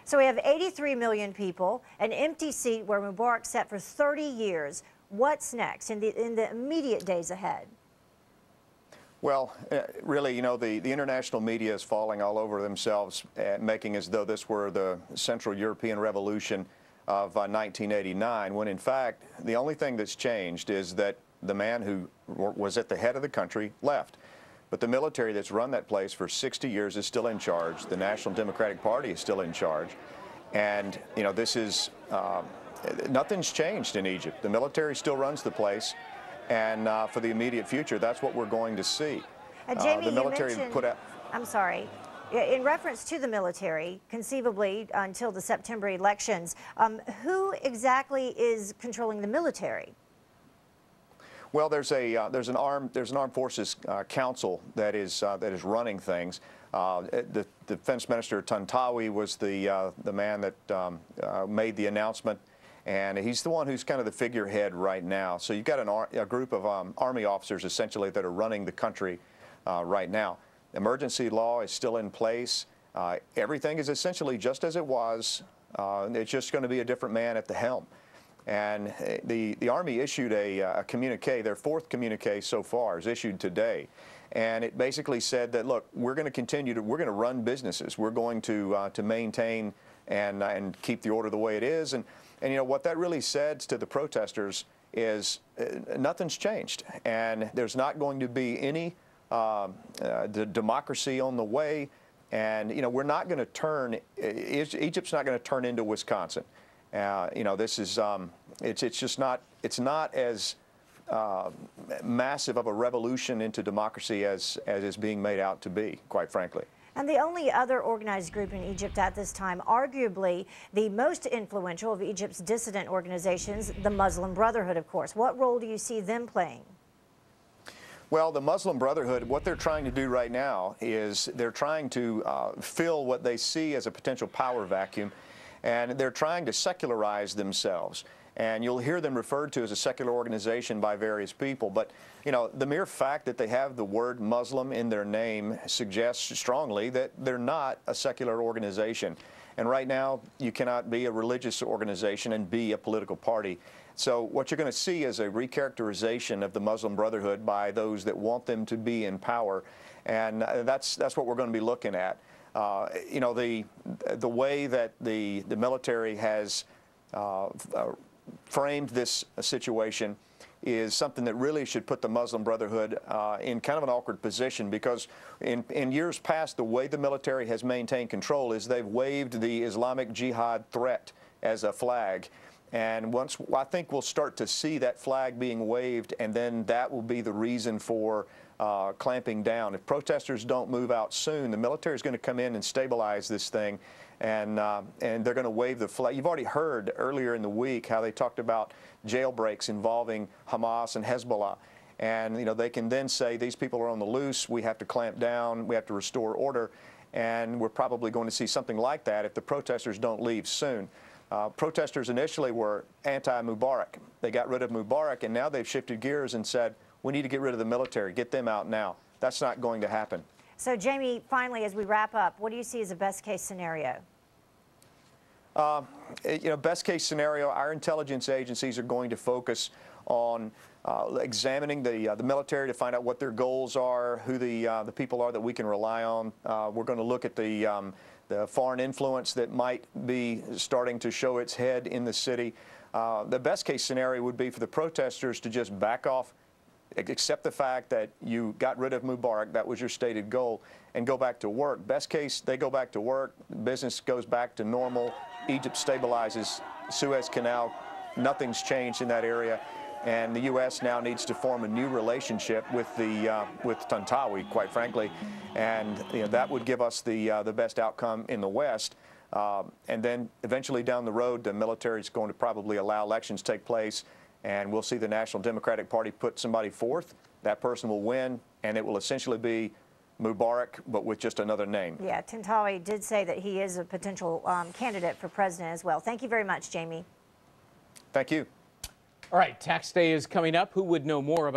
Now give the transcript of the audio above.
So we have 83 million people, an empty seat where Mubarak sat for 30 years. What's next in the immediate days ahead? Well, really, you know, the international media is falling all over themselves, making as though this were the Central European Revolution of 1989, when in fact the only thing that's changed is that the man who was at the head of the country left. But the military that's run that place for 60 years is still in charge. The National Democratic Party is still in charge. And, you know, this is, nothing's changed in Egypt. The military still runs the place. And for the immediate future, that's what we're going to see. Jamie, the military you mentioned, put out. I'm sorry. In reference to the military, conceivably until the September elections, who exactly is controlling the military? Well, there's an armed forces council that is running things. The Defense Minister Tantawi was the man that made the announcement, and he's the one who's kind of the figurehead right now. So you've got a group of Army officers essentially that are running the country right now. Emergency law is still in place. Everything is essentially just as it was. It's just going to be a different man at the helm. And the Army issued a communique. Their fourth communique so far is issued today, and it basically said that, look, we're going to continue to, we're going to run businesses. We're going to maintain and keep the order the way it is. And you know what that really said to the protesters is nothing's changed, and there's not going to be any the democracy on the way. And you know, we're not going to turn. Egypt's not going to turn into Wisconsin. You know, this is it's just not, it's not as massive of a revolution into democracy as is being made out to be, quite frankly. And the only other organized group in Egypt at this time, arguably the most influential of Egypt's dissident organizations, the Muslim Brotherhood, of course. What role do you see them playing? Well, the Muslim Brotherhood, what they're trying to do right now is they're trying to fill what they see as a potential power vacuum, and they're trying to secularize themselves. And you'll hear them referred to as a secular organization by various people. But, you know, the mere fact that they have the word Muslim in their name suggests strongly that they're not a secular organization. And right now, you cannot be a religious organization and be a political party. So what you're going to see is a recharacterization of the Muslim Brotherhood by those that want them to be in power. And that's what we're going to be looking at. You know, the way that the military has framed this situation is something that really should put the Muslim Brotherhood in kind of an awkward position, because in years past, the way the military has maintained control is they've waved the Islamic Jihad threat as a flag. And once, I think we'll start to see that flag being waved, and then that will be the reason for clamping down. If protesters don't move out soon, the military is going to come in and stabilize this thing, and they're going to wave the flag. You've already heard earlier in the week how they talked about jailbreaks involving Hamas and Hezbollah. And, you know, they can then say these people are on the loose, we have to clamp down, we have to restore order, and we're probably going to see something like that if the protesters don't leave soon. Protesters initially were anti-Mubarak. They got rid of Mubarak, and now they've shifted gears and said, we need to get rid of the military, get them out now. That's not going to happen. So, Jamie, finally, as we wrap up, what do you see as a best-case scenario? You know, best-case scenario, our intelligence agencies are going to focus on examining the military to find out what their goals are, who the people are that we can rely on. We're going to look at the foreign influence that might be starting to show its head in the city. The best-case scenario would be for the protesters to just back off, accept the fact that you got rid of Mubarak, that was your stated goal, and go back to work. Best case, they go back to work, business goes back to normal, Egypt stabilizes, Suez Canal, nothing's changed in that area, and the U.S. now needs to form a new relationship with Tantawi, quite frankly, and you know, that would give us the best outcome in the West. And then eventually down the road, the military is going to probably allow elections to take place, and we'll see the National Democratic Party put somebody forth. That person will win, and it will essentially be Mubarak, but with just another name. Yeah, Tantawi did say that he is a potential candidate for president as well. Thank you very much, Jamie. Thank you. All right, tax day is coming up. Who would know more about